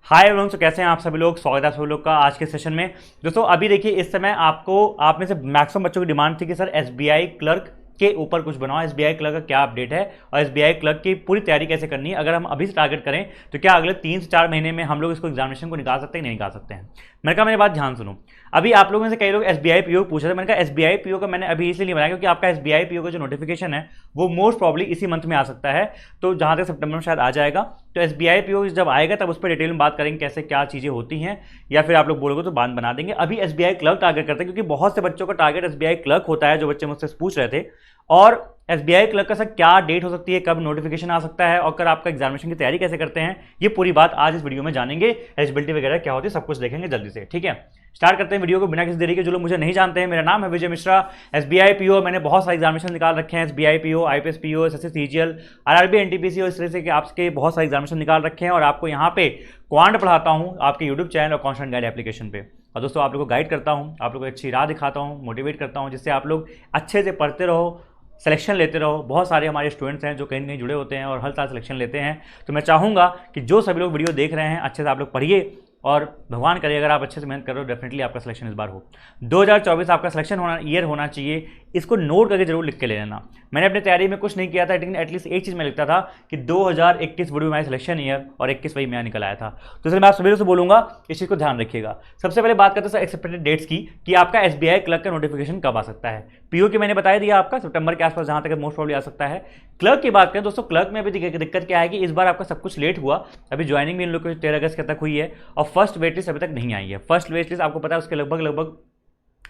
Hi everyone, तो कैसे हैं आप सभी लोग। स्वागत है आप सभी लोग का आज के सेशन में। दोस्तों अभी देखिए, इस समय आप में से मैक्सिमम बच्चों की डिमांड थी कि सर एसबीआई क्लर्क के ऊपर कुछ बनाओ, एसबीआई क्लर्क का क्या अपडेट है और एसबीआई क्लर्क की पूरी तैयारी कैसे करनी है। अगर हम अभी से टारगेट करें तो क्या अगले 3 से 4 महीने में हम लोग इसको एग्जामिनेशन को निकाल सकते हैं, नहीं निकाल सकते हैं। मैंने कहा मेरी बात ध्यान सुनो। अभी आप लोगों में से कई लोग एसबीआई पीओ पूछ रहे थे। मैंने कहा एसबीआई पीओ का मैंने अभी इसलिए नहीं बनाया क्योंकि आपका एसबीआई पीओ का जो नोटिफिकेशन है वो मोस्ट प्रॉब्ली इसी मंथ में आ सकता है, तो जहां तक सितंबर में शायद आ जाएगा। तो एसबीआई पीओ जब आएगा तब उस पर डिटेल में बात करेंगे कैसे क्या चीज़ें होती हैं, या फिर आप लोग बोलोगे तो बात बना देंगे। अभी एसबीआई क्लर्क टारगेट करते हैं क्योंकि बहुत से बच्चों का टारगेट एसबीआई क्लर्क होता है, जो बच्चे मुझसे पूछ रहे थे। और एसबीआई क्लर्क का सर क्या डेट हो सकती है, कब नोटिफिकेशन आ सकता है और कब आपका एग्जामिनेशन की तैयारी कैसे करते हैं, ये पूरी बात आज इस वीडियो में जानेंगे। एलिजिबिलिटी वगैरह क्या होती है सब कुछ देखेंगे जल्दी से, ठीक है। स्टार्ट करते हैं वीडियो को बिना किसी देरी के। जो लोग मुझे नहीं जानते हैं, मेरा नाम है विजय मिश्रा। एसबीआई पीओ मैंने बहुत सारे एग्जामिनेशन निकाल रखे हैं, SBI PO, IPS PO, SSC CGL, RRB, NTPC और इस तरह से आपके बहुत सारे एग्जामिनेशन निकाल रखे हैं। और आपको यहाँ पे क्वांट पढ़ाता हूँ आपके यूट्यूब चैनल और कॉन्स्टेंट गाइड एप्लीकेशन पे। और दोस्तों आप लोगों को गाइड करता हूँ, आप लोगों को अच्छी राह दिखाता हूँ, मोटिवेट करता हूँ, जिससे आप लोग अच्छे से पढ़ते रहो, सिलेक्शन लेते रहो। बहुत सारे हमारे स्टूडेंट्स हैं जो कहीं ना कहीं जुड़े होते हैं और हर साल सिलेक्शन लेते हैं। तो मैं चाहूँगा कि जो सभी लोग वीडियो देख रहे हैं अच्छे से आप लोग पढ़िए और भगवान करे अगर आप अच्छे से मेहनत करो डेफिनेटली आपका सिलेक्शन इस बार हो। 2024 आपका सिलेक्शन ईयर होना चाहिए। इसको नोट करके जरूर लिख के ले लेना। मैंने अपनी तैयारी में कुछ नहीं किया था, लेकिन एटलीस्ट एक चीज़ मैं लिखता था कि 2021 would be my selection year, और 21 वही मेरा निकल आया था। तो इसलिए मैं आप सभी से बोलूँगा इस चीज़ को ध्यान रखिएगा। सबसे पहले बात करते हैं सर एक्सपेक्टेड डेट्स की कि आपका एसबीआई क्लर्क का नोटिफिकेशन कब आ सकता है। पीओ की मैंने बता दिया आपका सितंबर के आसपास जहाँ तक मोस्ट प्रॉब्ली आ सकता है। क्लर्क की बात करें दोस्तों, क्लर्क में अभी दिक्कत क्या है कि इस बार आपका सब कुछ लेट हुआ। अभी ज्वाइनिंग भी इन लोग को 13 अगस्त तक हुई है और फर्स्ट वेट लिस्ट अभी तक नहीं आई है। फर्स्ट वेट लिस्ट आपको पता है उसके लगभग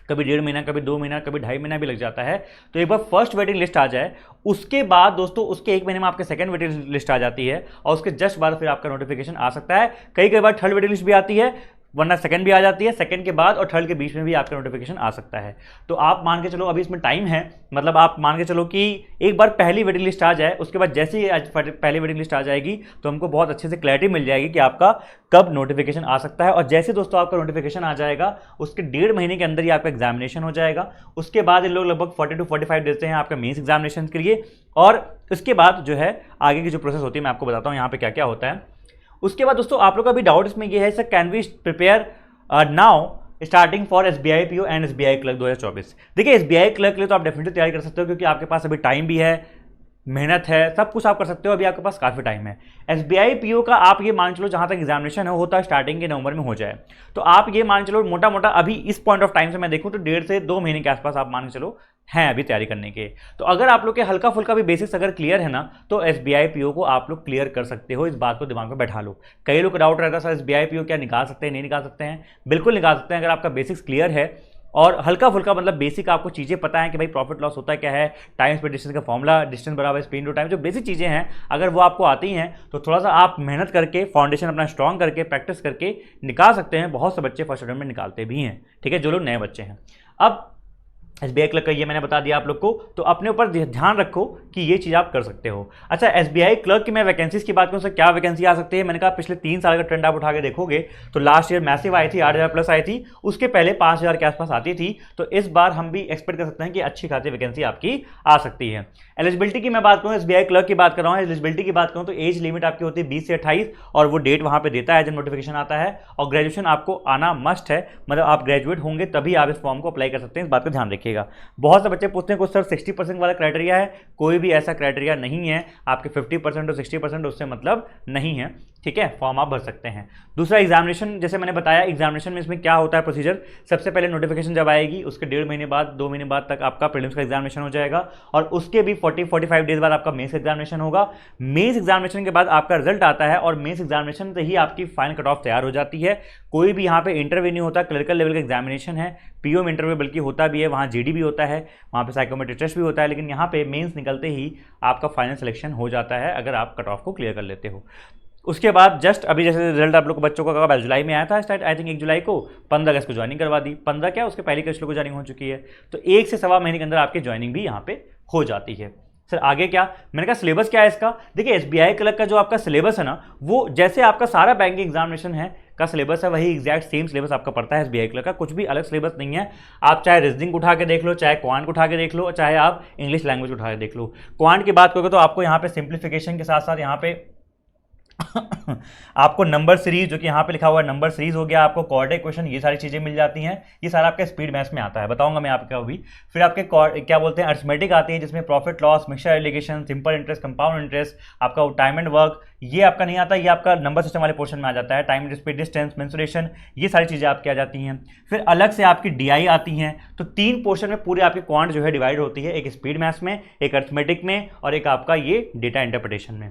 कभी 1.5 महीना, कभी 2 महीना, कभी 2.5 महीना भी लग जाता है। तो एक बार फर्स्ट वेटिंग लिस्ट आ जाए, उसके बाद दोस्तों उसके 1 महीने में आपके सेकंड वेटिंग लिस्ट आ जाती है और उसके जस्ट बाद फिर आपका नोटिफिकेशन आ सकता है। कई बार थर्ड वेटिंग लिस्ट भी आती है, वरना सेकंड भी आ जाती है। सेकंड के बाद और थर्ड के बीच में भी आपका नोटिफिकेशन आ सकता है। तो आप मान के चलो अभी इसमें टाइम है, मतलब आप मान के चलो कि एक बार पहली वेटिंग लिस्ट आ जाए, उसके बाद जैसे ही पहली वेटिंग लिस्ट आ जाएगी तो हमको बहुत अच्छे से क्लैरिटी मिल जाएगी कि आपका कब नोटिफिकेशन आ सकता है। और जैसे दोस्तों आपका नोटिफिकेशन आ जाएगा उसके 1.5 महीने के अंदर ही आपका एग्जामिनेशन हो जाएगा। उसके बाद इन लोग लगभग 40 to 45 देते हैं आपका मेंस एग्जामिनेशन के लिए। और उसके बाद जो है आगे की जो प्रोसेस होती है मैं आपको बताता हूँ यहाँ पे क्या क्या होता है। उसके बाद दोस्तों आप लोग का भी डाउट इसमें ये है sir, can we prepare now starting for SBI PO and SBI clerk 2024। देखिए एसबीआई क्लर्क के लिए तो आप डेफिनेटली तैयारी कर सकते हो क्योंकि आपके पास अभी टाइम भी है, मेहनत है, सब कुछ आप कर सकते हो। अभी आपके पास काफ़ी टाइम है। एसबीआई पीओ का आप ये मान चलो जहाँ तक एग्जामिनेशन है होता है स्टार्टिंग के नवंबर में हो जाए, तो आप ये मान चलो मोटा मोटा अभी इस पॉइंट ऑफ टाइम से मैं देखूँ तो 1.5 से 2 महीने के आसपास आप मान के चलो हैं अभी तैयारी करने के। तो अगर आप लोग के हल्का फुल्का भी बेसिक्स अगर क्लियर है ना तो एसबीआई पीओ को आप लोग क्लियर कर सकते हो। इस बात को दिमाग में बैठा लो। कई लोग डाउट रहता है सर एसबीआई पीओ क्या निकाल सकते हैं, नहीं निकाल सकते हैं। बिल्कुल निकाल सकते हैं अगर आपका बेसिक्स क्लियर है और हल्का फुल्का मतलब बेसिक आपको चीज़ें पता है कि भाई प्रॉफिट लॉस होता है क्या है, टाइम पे डिस्टेंस का फॉर्मूला, डिस्टेंस बराबर स्पीड टू टाइम, जो बेसिक चीज़ें हैं अगर वो आपको आती हैं तो थोड़ा सा आप मेहनत करके फाउंडेशन अपना स्ट्रॉन्ग करके प्रैक्टिस करके निकाल सकते हैं। बहुत से बच्चे फर्स्ट अटेम्प्ट में निकालते भी हैं, ठीक है, जो लोग नए बच्चे हैं। अब एसबीआई क्लर्क का ये मैंने बता दिया आप लोग को, तो अपने ऊपर ध्यान रखो कि ये चीज़ आप कर सकते हो। अच्छा एसबीआई क्लर्क की मैं वैकेंसीज की बात करूँ सर क्या वैकेंसी आ सकती है। मैंने कहा पिछले 3 साल का ट्रेंड आप उठा के देखोगे तो लास्ट ईयर मैसिव आई थी, 8,000 प्लस आई थी, उसके पहले 5,000 के आसपास आती थी। तो इस बार हम भी एक्सपेक्ट कर सकते हैं कि अच्छी खासी वैकेंसी आपकी आ सकती है। एलिजिबिलिटी की मैं बात करूँ, एसबीआई क्लर्क की बात कर रहा हूँ, एलिजिबिलिटी की बात करूँ तो एज लिमिट आपकी होती है 20 से 28 और वो डेट वहाँ पे देता है जब नोटिफिकेशन आता है। और ग्रेजुएशन आपको आना मस्ट है, मतलब आप ग्रेजुएट होंगे तभी आप इस फॉर्म को अप्लाई कर सकते हैं। इस बात का ध्यान रखिएगा। बहुत से बच्चे पूछते हैं कुछ सर 60% वाला क्राइटेरिया है, कोई भी ऐसा क्राइटेरिया नहीं है। आपके 50% और 60% उससे मतलब नहीं है, ठीक है, फॉर्म आप भर सकते हैं। दूसरा एग्जामिनेशन, जैसे मैंने बताया एग्जामिनेशन में इसमें क्या होता है प्रोसीजर। सबसे पहले नोटिफिकेशन जब आएगी उसके 1.5 महीने बाद 2 महीने बाद तक आपका प्रीलिम्स का एग्जामिनेशन हो जाएगा और उसके भी 40-45 डेज बाद आपका मेंस एग्जामिनेशन होगा। मेंस एग्जामिनेशन के बाद आपका रिजल्ट आता है और मेंस एग्जामिनेशन से ही आपकी फाइनल कट ऑफ तैयार हो जाती है। कोई भी यहाँ पे इंटरव्यू नहीं होता, क्लरिकल लेवल का एग्जामिनेशन है। पीओ में इंटरव्यू बल्कि होता भी है, वहाँ जीडी भी होता है, वहाँ पे साइकोमेट्रिक टेस्ट भी होता है, लेकिन यहाँ पे मेंस निकलते ही आपका फाइनल सिलेक्शन हो जाता है अगर आप कट ऑफ को क्लियर कर लेते हो। उसके बाद जस्ट अभी जैसे रिजल्ट आप लोग बच्चों का कब जुलाई में आया था स्टार्ट, आई थिंक 1 जुलाई को, 15 अगस्त को ज्वाइनिंग करवा दी। 15 क्या उसके पहले कुछ लोगों को ज्वाइनिंग हो चुकी है, तो 1 से सवा महीने के अंदर आपकी ज्वाइनिंग भी यहाँ पे हो जाती है। सर आगे क्या, मैंने कहा सिलेबस क्या है इसका। देखिए एसबीआई क्लर्क का जो आपका सिलेबस है ना, वो जैसे आपका सारा बैंकिंग एग्जामिनेशन है का सिलेबस है वही एग्जैक्ट सेम सिलेबस आपका पड़ता है एसबीआई क्लर्क का, कुछ भी अलग सिलेबस नहीं है। आप चाहे रीजनिंग उठा के देख लो, चाहे क्वांट उठा के देख लो, चाहे आप इंग्लिश लैंग्वेज उठा के देख लो। क्वांट की बात करोगे तो आपको यहाँ पे सिंप्लीफिकेशन के साथ साथ यहाँ पे आपको नंबर सीरीज, जो कि यहाँ पे लिखा हुआ है नंबर सीरीज हो गया, आपको कोऑर्डिनेट इक्वेशन, ये सारी चीजें मिल जाती हैं। ये सारा आपका स्पीड मैथ्स में आता है, बताऊंगा मैं आपको अभी। फिर आपके क्या बोलते हैं अरिथमेटिक आती है, जिसमें profit loss, mixture allegation, simple interest, compound interest, आपका टाइम एंड वर्क, ये आपका नहीं आता, ये आपका नंबर सिस्टम वाले पोर्शन में आ जाता है। टाइम, स्पीड, डिस्टेंस, मेंसुरेशन, ये सारी चीजें आपकी आ जाती हैं। फिर अलग से आपकी डीआई आती हैं। तो 3 पोर्शन में पूरे आपकी क्वांट जो है डिवाइड होती है, एक स्पीड मैथ्स में, एक अरिथमेटिक में, और एक आपका ये डेटा इंटरप्रिटेशन में।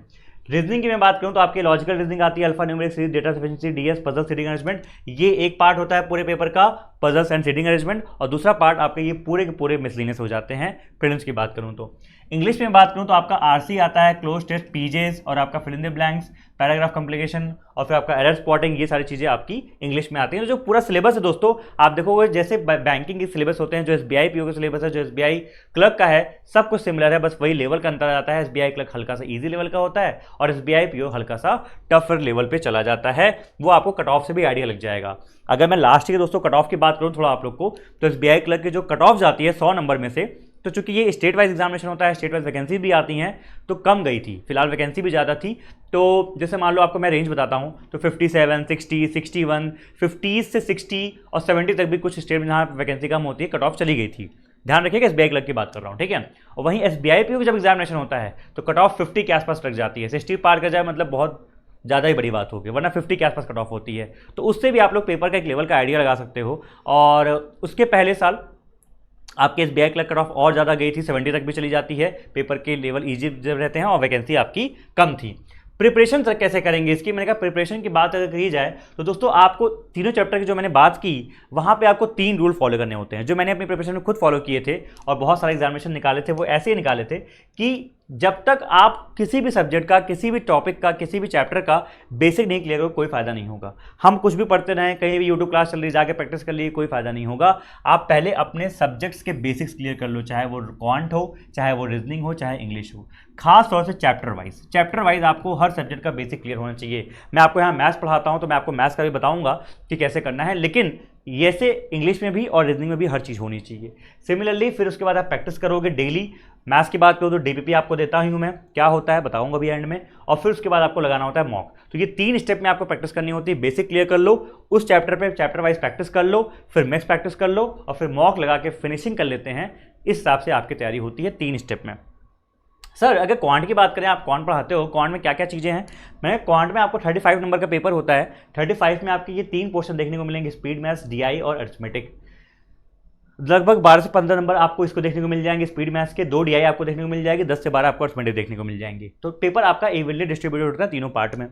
रीजनिंग की मैं बात करूं तो आपकी लॉजिकल रीजनिंग आती है, alpha numeric series, data sufficiency, DS, puzzle, seating arrangement, ये एक पार्ट होता है पूरे पेपर का, पजल्स एंड सीटिंग अरेंजमेंट, और दूसरा पार्ट आपके ये पूरे के पूरे मिसलिनियस हो जाते हैं प्रीलिम्स की बात करूं तो। इंग्लिश में बात करूं तो आपका आरसी आता है, क्लोज टेस्ट, पीजेस, और आपका fill in the blanks, paragraph complication, और फिर आपका एरर स्पॉटिंग, ये सारी चीजें आपकी इंग्लिश में आती हैं। तो जो पूरा सिलेबस है दोस्तों, आप देखोगे जैसे बैंकिंग के सिलेबस होते हैं, जो एसबीआई पीओ का सिलेबस है, जो एसबीआई क्लर्क का है, सब कुछ सिमिलर है, बस वही लेवल का अंतर आता है। एसबीआई क्लर्क हल्का सा इजी लेवल का होता है, और एसबीआई पीओ हल्का सा टफर लेवल पे चला जाता है। वो आपको कट ऑफ से भी आइडिया लग जाएगा। अगर मैं लास्ट के दोस्तों कट ऑफ की बात करूं थोड़ा आप लोग को, तो एसबीआई क्लर्क की जो कट ऑफ जाती है 100 नंबर में से, तो चूंकि ये स्टेट वाइज एग्जामिनेशन होता है, स्टेट वाइज वैकेंसी भी आती हैं, तो कम गई थी। फिलहाल वैकेंसी भी ज़्यादा थी, तो जैसे मान लो आपको मैं रेंज बताता हूँ, तो 57, 60, 61, 50 से 60 और 70 तक भी कुछ स्टेट में जहाँ वैकेंसी कम होती है, कट ऑफ चली गई थी। ध्यान रखिएगा, एसबीआई क्लर्क की बात कर रहा हूँ, ठीक है। और वहीं एसबीआई पीओ जब एग्जामिनेशन होता है तो कट ऑफ 50 के आसपास लग जाती है। 60 पार कर जाए मतलब बहुत ज़्यादा ही बड़ी बात होगी, वरना 50 के आसपास कट ऑफ होती है। तो उससे भी आप लोग पेपर का एक लेवल का आइडिया लगा सकते हो। और उसके पहले साल आपके एसबीआई क्लर्क कट ऑफ और ज़्यादा गई थी, 70 तक भी चली जाती है। पेपर के लेवल ईजी जब रहते हैं और वैकेंसी आपकी कम थी। प्रिपरेशन सर कैसे करेंगे इसकी, मैंने कहा प्रिपरेशन की बात अगर की जाए तो दोस्तों आपको तीनों चैप्टर की जो मैंने बात की, वहाँ पे आपको 3 रूल फॉलो करने होते हैं, जो मैंने अपनी प्रिपरेशन में खुद फॉलो किए थे और बहुत सारे एग्जामिनेशन निकाले थे। वो ऐसे ही निकाले थे कि जब तक आप किसी भी सब्जेक्ट का, किसी भी टॉपिक का, किसी भी चैप्टर का बेसिक नहीं क्लियर हो, कोई फायदा नहीं होगा। हम कुछ भी पढ़ते रहें, कहीं भी यूट्यूब क्लास चल रही, जाके प्रैक्टिस कर लिए, कोई फायदा नहीं होगा। आप पहले अपने सब्जेक्ट्स के बेसिक्स क्लियर कर लो, चाहे वो क्वांट हो, चाहे वो रीजनिंग हो, चाहे इंग्लिश हो। खास तौर से चैप्टर वाइज आपको हर सब्जेक्ट का बेसिक क्लियर होना चाहिए। मैं आपको यहाँ मैथ्स पढ़ाता हूँ तो मैं आपको मैथ्स का भी बताऊँगा कि कैसे करना है, लेकिन जैसे इंग्लिश में भी और रीजनिंग में भी हर चीज़ होनी चाहिए। सिमिलरली फिर उसके बाद आप प्रैक्टिस करोगे डेली। मैथ्स की बात करूँ तो डीपीपी आपको देता हूँ मैं, क्या होता है बताऊंगा भी एंड में। और फिर उसके बाद आपको लगाना होता है मॉक। तो ये 3 स्टेप में आपको प्रैक्टिस करनी होती है। बेसिक क्लियर कर लो, उस चैप्टर पे चैप्टर वाइज प्रैक्टिस कर लो, फिर मैथ्स प्रैक्टिस कर लो, और फिर मॉक लगा के फिनिशिंग कर लेते हैं। इस हिसाब से आपकी तैयारी होती है 3 स्टेप में। सर अगर क्वांट की बात करें, आप क्वांट पढ़ाते हो, क्वांट में क्या क्या चीज़ें हैं? मैं क्वांट में आपको 35 नंबर का पेपर होता है। 35 में आपके ये 3 पोर्शन देखने को मिलेंगे, स्पीड मैथ्स, डीआई और अरिथमेटिक। लगभग 12 से 15 नंबर आपको इसको देखने को मिल जाएंगे स्पीड मैथ्स के, 2 डीआई आपको देखने को मिल जाएगी, 10 से 12 आपको अरिथमेटिक देखने को मिल जाएंगे। तो पेपर आपका इवनली डिस्ट्रीब्यूटेड होता है तीनों पार्ट में।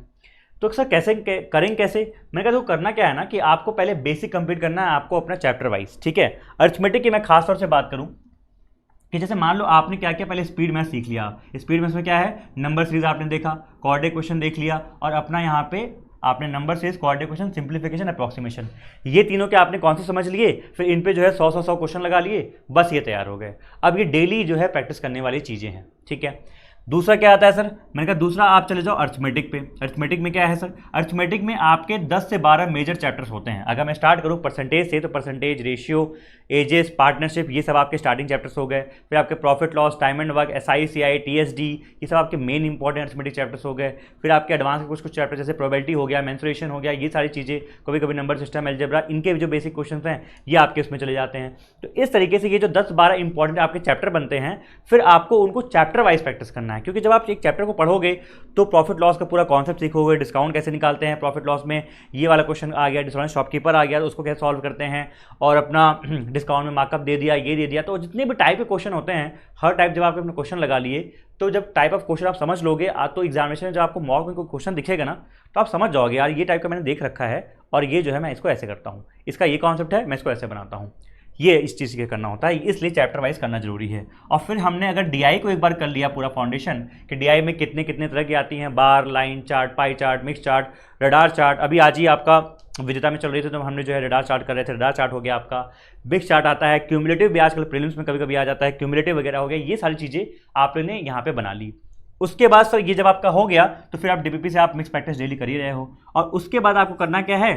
तो सर कैसे करेंगे कैसे? मैंने कहा तो करना क्या है ना कि आपको पहले बेसिक कंप्लीट करना है आपको अपना चैप्टर वाइज, ठीक है। अरिथमेटिक की मैं खास तौर से बात करूं कि जैसे मान लो आपने क्या किया, पहले स्पीड मैथ्स सीख लिया। स्पीड मैथ्स में क्या है, नंबर सीरीज आपने देखा, कोऑर्डिनेट क्वेश्चन देख लिया, और अपना यहाँ पे आपने number series, coordinate question, simplification, approximation, ये तीनों के आपने कौन से समझ लिए। फिर इन पे जो है 100 क्वेश्चन लगा लिए, बस ये तैयार हो गए। अब ये डेली जो है प्रैक्टिस करने वाली चीज़ें हैं, ठीक है। दूसरा क्या आता है सर? मैंने कहा दूसरा आप चले जाओ अरिथमेटिक पे। अरिथमेटिक में क्या है सर? अरिथमेटिक में आपके 10 से 12 मेजर चैप्टर्स होते हैं। अगर मैं स्टार्ट करूँ परसेंटेज से, तो परसेंटेज, रेशियो, एजेस, पार्टनरशिप, ये सब आपके स्टार्टिंग चैप्टर्स हो गए। फिर आपके profit loss, time and work, SI, CI, TSD, ये सब आपके मेन इंपॉर्टेंट अरिथमेटिक चैप्टर्स हो गए। फिर आपके एडवांस के कुछ चैप्टर जैसे प्रोबेबिलिटी हो गया, मेंसुरेशन हो गया, ये सारी चीज़ें, कभी कभी नंबर सिस्टम, अलजेब्रा, इनके जो बेसिक क्वेश्चन हैं ये आपके इसमें चले जाते हैं। तो इस तरीके से ये जो 10-12 इंपॉर्टेंट आपके चैप्टर बनते हैं, फिर आपको उनको चैप्टर वाइज प्रैक्टिस करना है। क्योंकि जब आप एक चैप्टर को पढ़ोगे तो प्रॉफिट लॉस का पूरा कॉन्सेप्ट सीखोगे, डिस्काउंट कैसे निकालते हैं प्रॉफिट लॉस में, ये वाला क्वेश्चन आ गया, डिस्काउंट शॉपकीपर आ गया तो उसको कैसे सॉल्व करते हैं, और अपना डिस्काउंट में मार्कअप दे दिया, ये दे दिया। तो जितने भी टाइप के क्वेश्चन होते हैं, हर टाइप जब आपने अपने क्वेश्चन लगा लिए, तो जब टाइप ऑफ क्वेश्चन आप समझ लोगे तो एग्जामिनेशन में जब आपको मॉक में कोई क्वेश्चन दिखेगा ना, तो आप समझ जाओगे यार ये टाइप का मैंने देख रखा है, और ये जो है मैं इसको ऐसे करता हूँ, इसका ये कॉन्सेप्ट है, मैं इसको ऐसे बनाता हूँ। ये इस चीज़ के करना होता है, इसलिए चैप्टर वाइज करना जरूरी है। और फिर हमने अगर डीआई को एक बार कर लिया पूरा फाउंडेशन, कि डीआई में कितने कितने तरह की आती हैं, bar, line chart, pie chart, mix chart, radar chart. अभी आज ही आपका विजेता में चल रही थी तो हमने जो है रडार चार्ट कर रहे थे, रडार चार्ट हो गया आपका, मिक्स चार्ट आता है, क्यूमुलेटिव भी आजकल प्रीलिम्स में कभी कभी आ जाता है, क्यूमुलेटिव वगैरह हो गया। ये सारी चीज़ें आपने यहाँ पे बना ली। उसके बाद सर ये जब आपका हो गया तो फिर आप डीपीपी से आप मिक्स प्रैक्टिस डेली कर ही रहे हो। और उसके बाद आपको करना क्या है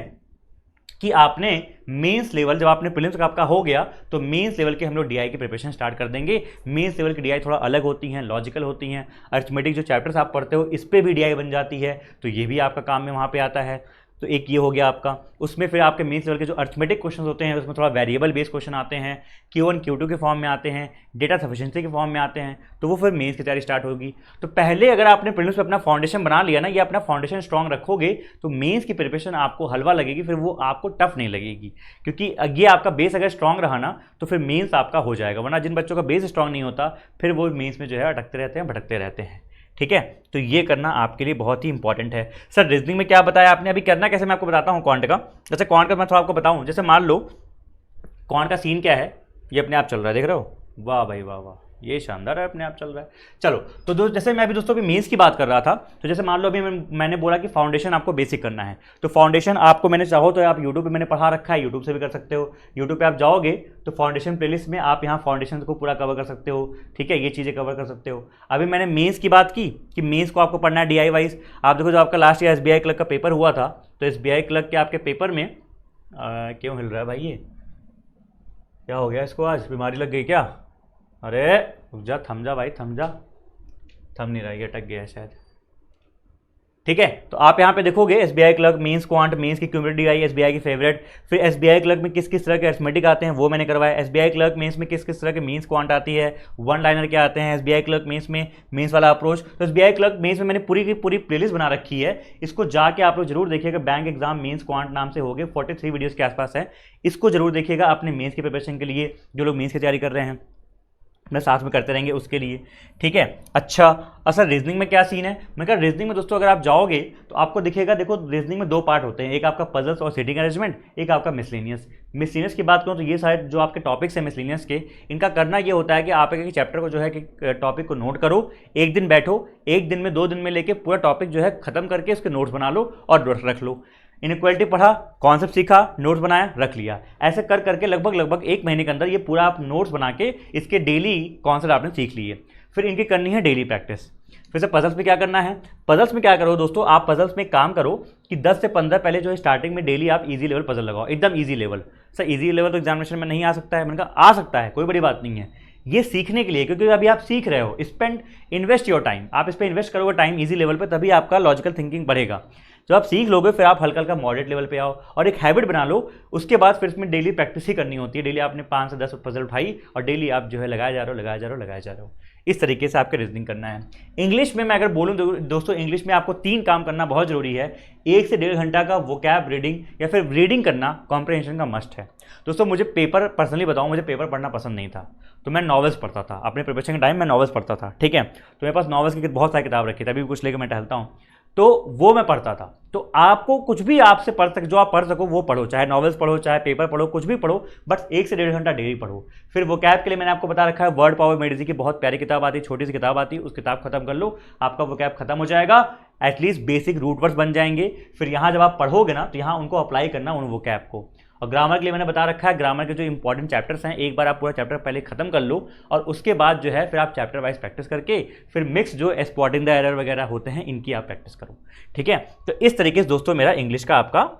कि आपने मेंस लेवल, जब आपने प्रीलिम्स का आपका हो गया तो मेंस लेवल के हम लोग डीआई की प्रिपरेशन स्टार्ट कर देंगे। मेंस लेवल की डीआई थोड़ा अलग होती हैं, लॉजिकल होती हैं। अरिथमेटिक जो चैप्टर्स आप पढ़ते हो इस पर भी डीआई बन जाती है, तो ये भी आपका काम में वहाँ पे आता है। तो एक ये हो गया आपका। उसमें फिर आपके मेंस लेवल के जो अरिथमेटिक क्वेश्चन होते हैं उसमें थोड़ा वेरिएबल बेस्ड क्वेश्चन आते हैं, Q1 Q2 के फॉर्म में आते हैं, डेटा सफिशिएंसी के फॉर्म में आते हैं, तो वो फिर मेंस की तैयारी स्टार्ट होगी। तो पहले अगर आपने प्रीलिम्स में अपना फाउंडेशन बना लिया ना, ये अपना फाउंडेशन स्ट्रॉन्ग रखोगे तो मेंस की प्रिपरेशन आपको हलवा लगेगी, फिर वो आपको टफ नहीं लगेगी, क्योंकि ये आपका बेस अगर स्ट्रॉन्ग रहा ना तो फिर मेंस आपका हो जाएगा। वरना जिन बच्चों का बेस स्ट्रॉन्ग नहीं होता फिर वो मेंस में जो है अटकते रहते हैं, भटकते रहते हैं। ठीक है, तो ये करना आपके लिए बहुत ही इंपॉर्टेंट है। सर रीजनिंग में क्या बताया आपने, अभी करना कैसे मैं आपको बताता हूँ क्वांट का। जैसे क्वांट का मैं थोड़ा आपको बताऊँ, जैसे मान लो क्वांट का सीन क्या है, ये अपने आप चल रहा है, देख रहे हो, वाह भाई वाह वाह, ये शानदार है, अपने आप चल रहा है। चलो तो जैसे मैं अभी दोस्तों अभी मेंस की बात कर रहा था, तो जैसे मान लो अभी मैंने बोला कि फाउंडेशन आपको बेसिक करना है, तो फाउंडेशन आपको मैंने चाहो तो आप यूट्यूब पे मैंने पढ़ा रखा है, यूट्यूब से भी कर सकते हो। यूट्यूब पे आप जाओगे तो फाउंडेशन प्लेलिस्ट में आप यहाँ फाउंडेशन को पूरा कवर कर सकते हो। ठीक है, ये चीज़ें कवर कर सकते हो। अभी मैंने मेंस की बात की कि मेंस को आपको पढ़ना है डीआई वाइज। आप देखो जो आपका लास्ट ईयर एसबीआई क्लर्क का पेपर हुआ था, तो एसबीआई क्लर्क के आपके पेपर में क्यों हिल रहा है भाई, ये क्या हो गया इसको, आज बीमारी लग गई क्या? अरे रुक जा, थम जा भाई, थम जा, थम नहीं रहा, ये अटक गया है शायद। ठीक है, तो आप यहाँ पे देखोगे SBI clerk mains quant, mains की क्यूमुलेटिव आई एसबीआई की फेवरेट। फिर एसबीआई क्लर्क में किस किस तरह के अरिथमेटिक आते हैं वो मैंने करवाया। एसबीआई क्लर्क मेंस में किस किस तरह के मेंस क्वांट आती है, वन लाइनर क्या आते हैं, एसबीआई क्लर्क मेंस में मेंस वाला अप्रोच। तो एसबीआई क्लर्क मेंस में मैंने पूरी की पूरी प्लेलिस्ट बना रखी है, इसको जाके आप लोग जरूर देखिएगा। बैंक एग्जाम मेंस क्वांट नाम से हो गए, 43 वीडियोज़ के आसपास है, इसको जरूर देखिएगा अपने मेंस की प्रिपरेशन के लिए, जो लोग मेंस की तैयारी कर रहे हैं अपने साथ में करते रहेंगे उसके लिए। ठीक है, अच्छा सर रीजनिंग में क्या सीन है, मैं कहा रीजनिंग में दोस्तों अगर आप जाओगे तो आपको दिखेगा, देखो रीजनिंग में दो पार्ट होते हैं, एक आपका पजल्स और सीटिंग अरेंजमेंट, एक आपका मिसलेनियस। मिसलेनियस की बात करूँ तो ये सारे जो आपके टॉपिक्स हैं मिसलेनियस के, इनका करना ये होता है कि आप एक चैप्टर को जो है कि टॉपिक को नोट करो, एक दिन बैठो, एक दिन में 2 दिन में लेके पूरा टॉपिक जो है खत्म करके उसके नोट्स बना लो और रख लो। इनइक्वालिटी पढ़ा, कॉन्सेप्ट सीखा, नोट्स बनाया, रख लिया। ऐसे कर करके लगभग 1 महीने के अंदर ये पूरा आप नोट्स बना के इसके डेली कॉन्सेप्ट आपने सीख लिए। फिर इनकी करनी है डेली प्रैक्टिस। फिर से पजल्स में क्या करना है, पजल्स में क्या करो दोस्तों, आप पजल्स में काम करो कि 10 से 15 पहले जो है स्टार्टिंग में डेली आप इजी लेवल पजल लगाओ, एकदम easy level. Sir easy level तो एग्जामिनेशन में नहीं आ सकता है, मैंने कहा आ सकता है, कोई बड़ी बात नहीं है, ये सीखने के लिए, क्योंकि अभी आप सीख रहे हो, इन्वेस्ट योर टाइम, आप इस पर इन्वेस्ट करोगे टाइम इजी लेवल पे, तभी आपका लॉजिकल थिंकिंग बढ़ेगा। जब आप सीख लोगे फिर आप हल्का हल्का मॉडरेट लेवल पे आओ और एक हैबिट बना लो। उसके बाद फिर इसमें डेली प्रैक्टिस ही करनी होती है, डेली आपने 5 से 10 पजल उठाई और डेली आप जो है लगाए जा रहे हो। इस तरीके से आपके रीजनिंग करना है। इंग्लिश में मैं अगर बोलूँ दोस्तों, इंग्लिश में आपको 3 काम करना बहुत जरूरी है। 1 से 1.5 घंटा का वोकैब रीडिंग या फिर रीडिंग करना कॉम्प्रिहेंशन का मस्ट है। दोस्तों मुझे पेपर, पर्सनली बताऊँ, मुझे पेपर पढ़ना पसंद नहीं था, तो मैं नॉवेल्स पढ़ता था अपने प्रिपरेशन के टाइम, मैं नॉवेल्स पढ़ता था। ठीक है, तो मेरे पास नॉवेल्स की बहुत सारी किताब रखी थी, अभी कुछ लेकर मैं टहलता हूँ, तो वो मैं पढ़ता था। तो आपको कुछ भी आपसे पढ़ सक, जो आप पढ़ सको वो पढ़ो, चाहे नॉवेल्स पढ़ो, चाहे पेपर पढ़ो, कुछ भी पढ़ो, बस 1 से 1.5 घंटा डेली पढ़ो। फिर वोकैब के लिए मैंने आपको बता रखा है, वर्ड पावर मेडिजी की बहुत प्यारी किताब आती है, छोटी सी किताब आती है, उस किताब खत्म कर लो, आपका वोकैब खत्म हो जाएगा, एटलीस्ट बेसिक रूट वर्ड्स बन जाएंगे। फिर यहाँ जब आप पढ़ोगे ना तो यहाँ उनको अप्लाई करना उन वोकैब को। और ग्रामर के लिए मैंने बता रखा है, ग्रामर के जो इंपॉर्टेंट चैप्टर्स हैं एक बार आप पूरा चैप्टर पहले खत्म कर लो और उसके बाद जो है फिर आप चैप्टर वाइज प्रैक्टिस करके फिर मिक्स जो स्पॉटिंग द एरर वगैरह होते हैं इनकी आप प्रैक्टिस करो। ठीक है, तो इस तरीके से दोस्तों मेरा इंग्लिश का आपका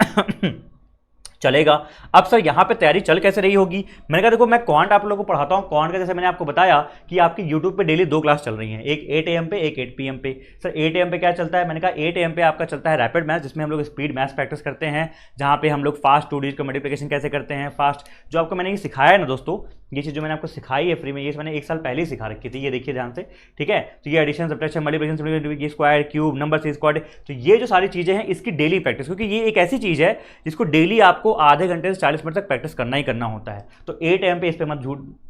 चलेगा। अब सर यहाँ पे तैयारी चल कैसे रही होगी, मैंने कहा देखो मैं क्वांट आप लोगों को पढ़ाता हूँ। क्वांट का जैसे मैंने आपको बताया कि आपकी यूट्यूब पे डेली 2 क्लास चल रही हैं, एक 8 AM पे, एक 8 PM पे। सर 8 AM पे क्या चलता है, मैंने कहा 8 AM पे आपका चलता है रैपिड मैथ्स, जिसमें हम लोग स्पीड मैथ्स प्रैक्टिस करते हैं, जहाँ पे हम लोग फास्ट 2 डिजिट का मल्टीप्लिकेशन कैसे करते हैं, फास्ट जो आपको मैंने ये सिखाया है ना दोस्तों, ये चीज़ जो मैंने आपको सिखाई है फ्री में, ये मैंने 1 साल पहले ही सिखा रखी थी, ये देखिए ध्यान से। ठीक है, तो ये एडिशन, सब्ट्रैक्शन, मल्टीप्लिकेशन, ये स्क्वायर, क्यूब, नंबर से स्क्वाड, तो ये जो सारी चीज़ें हैं इसकी डेली प्रैक्टिस, क्योंकि ये एक ऐसी चीज़ है जिसको डेली आपको आधे घंटे से 40 मिनट तक प्रैक्टिस करना ही करना होता है। तो 8 AM पे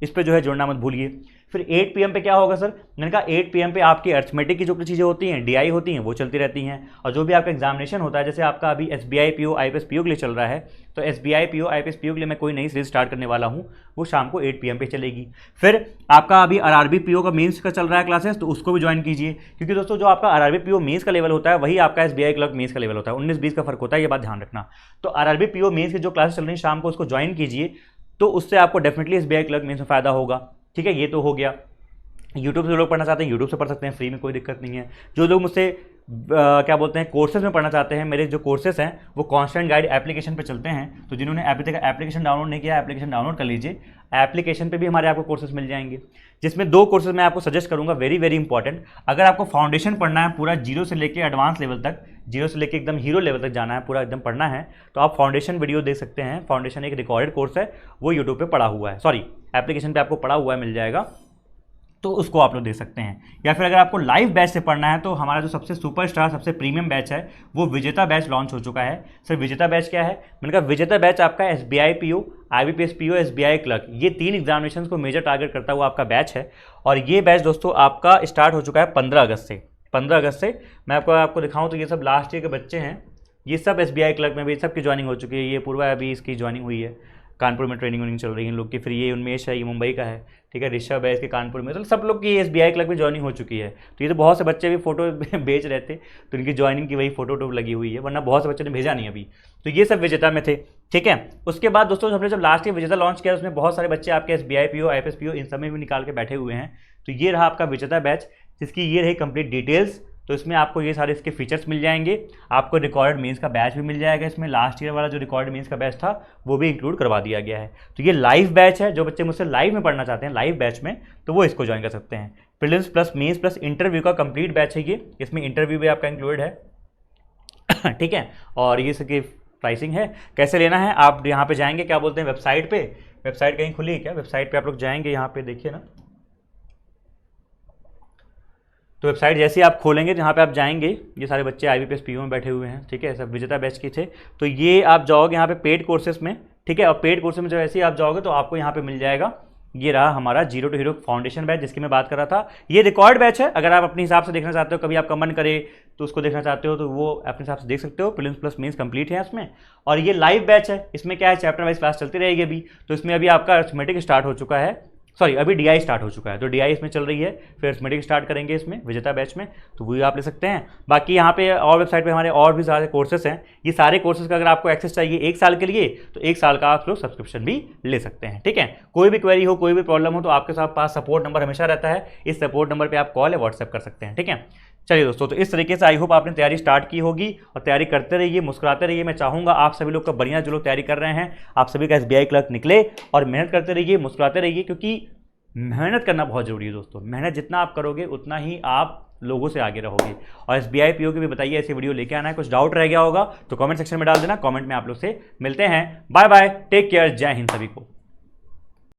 इस पे जो है जुड़ना मत भूलिए। फिर 8 PM पे क्या होगा सर, मैंने कहा 8 PM पे आपकी अरिथमेटिक की जो चीज़ें होती हैं, डीआई होती हैं, वो चलती रहती हैं। और जो भी आपका एग्जामिनेशन होता है, जैसे आपका अभी SBI PO IPS PO के लिए चल रहा है, तो SBI PO IPS PO के लिए मैं कोई नई सीरीज स्टार्ट करने वाला हूँ, वो शाम को 8 PM पे चलेगी। फिर आपका अभी RRB PO का मेंस का चल रहा है क्लासेस, तो उसको भी ज्वाइन कीजिए, क्योंकि दोस्तों जो आपका RRB PO मेंस का लेवल होता है वही आपका SBI क्लर्क मेंस का लेवल होता है, 19-20 का फर्क होता है, ये बात ध्यान रखना। तो RRB PO मेंस की जो क्लासेस चल रही है शाम को, उसको ज्वाइन कीजिए, तो उससे आपको डेफिनेटली SBI क्लर्क मेंस में फायदा होगा। ठीक है, ये तो हो गया। यूट्यूब से लोग पढ़ना चाहते हैं यूट्यूब से पढ़ सकते हैं, फ्री में, कोई दिक्कत नहीं है। जो लोग मुझसे क्या बोलते हैं कोर्सेज में पढ़ना चाहते हैं, मेरे जो कोर्सेज हैं वो कांस्टेंट गाइड एप्लीकेशन पे चलते हैं, तो जिन्होंने अभी तक एप्लीकेशन डाउनलोड नहीं किया एप्लीकेशन डाउनलोड कर लीजिए। एप्लीकेशन पे भी हमारे आपको कोर्सेज मिल जाएंगे, जिसमें 2 कोर्सेज मैं आपको सजेस्ट करूंगा, वेरी वेरी इंपॉर्टेंट। अगर आपको फाउंडेशन पढ़ना है पूरा जीरो से लेकर एडवांस लेवल तक, जीरो से लेकर एकदम हीरो लेवल तक जाना है, पूरा एकदम पढ़ना है, तो आप फाउंडेशन वीडियो देख सकते हैं। फाउंडेशन एक रिकॉर्डेड कोर्स है, वो यूट्यूब पे पढ़ा हुआ है, सॉरी एप्लीकेशन पे आपको पढ़ा हुआ है, मिल जाएगा, तो उसको आप लोग देख सकते हैं। या फिर अगर आपको लाइव बैच से पढ़ना है तो हमारा जो सबसे सुपरस्टार सबसे प्रीमियम बैच है वो विजेता बैच लॉन्च हो चुका है। सर विजेता बैच क्या है? मैंने कहा विजेता बैच आपका SBI PO, IBPS PO, SBI clerk, ये 3 एग्जामिनेशन को मेजर टारगेट करता हुआ आपका बैच है। और ये बैच दोस्तों आपका स्टार्ट हो चुका है 15 अगस्त से। 15 अगस्त से मैं आपको दिखाऊँ तो ये सब लास्ट ईयर के बच्चे हैं, ये सब SBI क्लर्क में भी सबकी ज्वाइनिंग हो चुकी है। ये पूर्वा अभी इसकी ज्वाइनिंग हुई है, कानपुर में ट्रेनिंग चल रही है इन लोग की। फिर ये उन्मेष है, ये मुंबई का है, ठीक है, ऋषभ है इसके कानपुर में, तो सब लोग की SBI क्लर्क में ज्वाइनिंग हो चुकी है। तो ये तो बहुत से बच्चे भी फोटो भेज रहे थे, तो इनकी ज्वाइनिंग की वही फोटो लगी हुई है, वरना बहुत से बच्चों ने भेजा नहीं अभी। तो ये सब विजेता में थे, ठीक है। उसके बाद दोस्तों हमने जब लास्ट ईयर विजेता लॉन्च किया उसमें बहुत सारे बच्चे आपके SBI PO, IPS PO इन सब में भी निकाल के बैठे हुए हैं। तो ये रहा आपका विजेता बैच, जिसकी ये रही कंप्लीट डिटेल्स। तो इसमें आपको ये सारे इसके फीचर्स मिल जाएंगे, आपको रिकॉर्ड मीन्स का बैच भी मिल जाएगा। इसमें लास्ट ईयर वाला जो रिकॉर्ड मीन्स का बैच था वो भी इंक्लूड करवा दिया गया है। तो ये लाइव बैच है, जो बच्चे मुझसे लाइव में पढ़ना चाहते हैं लाइव बैच में, तो वो इसको ज्वाइन कर सकते हैं। Prelims plus mains plus interview का कंप्लीट बैच है ये, इसमें इंटरव्यू भी आपका इंक्लूडेड है ठीक है। और ये इसकी प्राइसिंग है, कैसे लेना है आप यहाँ पे जाएंगे, क्या बोलते हैं वेबसाइट पे, वेबसाइट कहीं खुली है क्या, वेबसाइट पे आप लोग जाएंगे, यहाँ पे देखिए ना, तो वेबसाइट जैसे ही आप खोलेंगे जहाँ पे आप जाएंगे, ये सारे बच्चे IBPS PO में बैठे हुए हैं, ठीक है, सब विजेता बैच के थे। तो ये आप जाओगे यहाँ पे पेड कोर्सेज में, ठीक है, और पेड कोर्सेज में जब ऐसे ही आप जाओगे तो आपको यहाँ पे मिल जाएगा, ये रहा हमारा zero to hero foundation batch जिसकी मैं बात कर रहा था। ये रिकॉर्ड बैच है, अगर आप अपने हिसाब से देखना चाहते हो, कभी आपका मन करे तो उसको देखना चाहते हो तो वो अपने हिसाब से देख सकते हो। प्रीलिम्स प्लस मेंस कंप्लीट है इसमें। और ये लाइव बैच है, इसमें क्या है चैप्टर वाइज क्लास चलती रहेगी अभी। तो इसमें अभी आपका अरिथमेटिक स्टार्ट हो चुका है, सॉरी अभी DI स्टार्ट हो चुका है, तो DI इसमें चल रही है, फिर अरिथमेटिक स्टार्ट करेंगे इसमें विजेता बैच में, तो वही आप ले सकते हैं। बाकी यहाँ पे और वेबसाइट पे हमारे और भी सारे कोर्सेज हैं, ये सारे कोर्सेज का अगर आपको एक्सेस चाहिए 1 साल के लिए तो 1 साल का आप लोग सब्सक्रिप्शन भी ले सकते हैं, ठीक है। कोई भी क्वेरी हो, कोई भी प्रॉब्लम हो तो आपके साथ पास सपोर्ट नंबर हमेशा रहता है, इस सपोर्ट नंबर पर आप कॉल या व्हाट्सएप कर सकते हैं, ठीक है। चलिए दोस्तों, तो इस तरीके से आई होप आपने तैयारी स्टार्ट की होगी और तैयारी करते रहिए, मुस्कुराते रहिए। मैं चाहूँगा आप सभी लोग का बढ़िया, जो लोग तैयारी कर रहे हैं, आप सभी का SBI क्लर्क निकले और मेहनत करते रहिए, मुस्कुराते रहिए, क्योंकि मेहनत करना बहुत जरूरी है दोस्तों। मेहनत जितना आप करोगे उतना ही आप लोगों से आगे रहोगे। और SBI PO की भी बताइए, ऐसी वीडियो लेके आना है। कुछ डाउट रह गया होगा तो कमेंट सेक्शन में डाल देना, कमेंट में आप लोग से मिलते हैं। बाय बाय, टेक केयर, जय हिंद सभी को।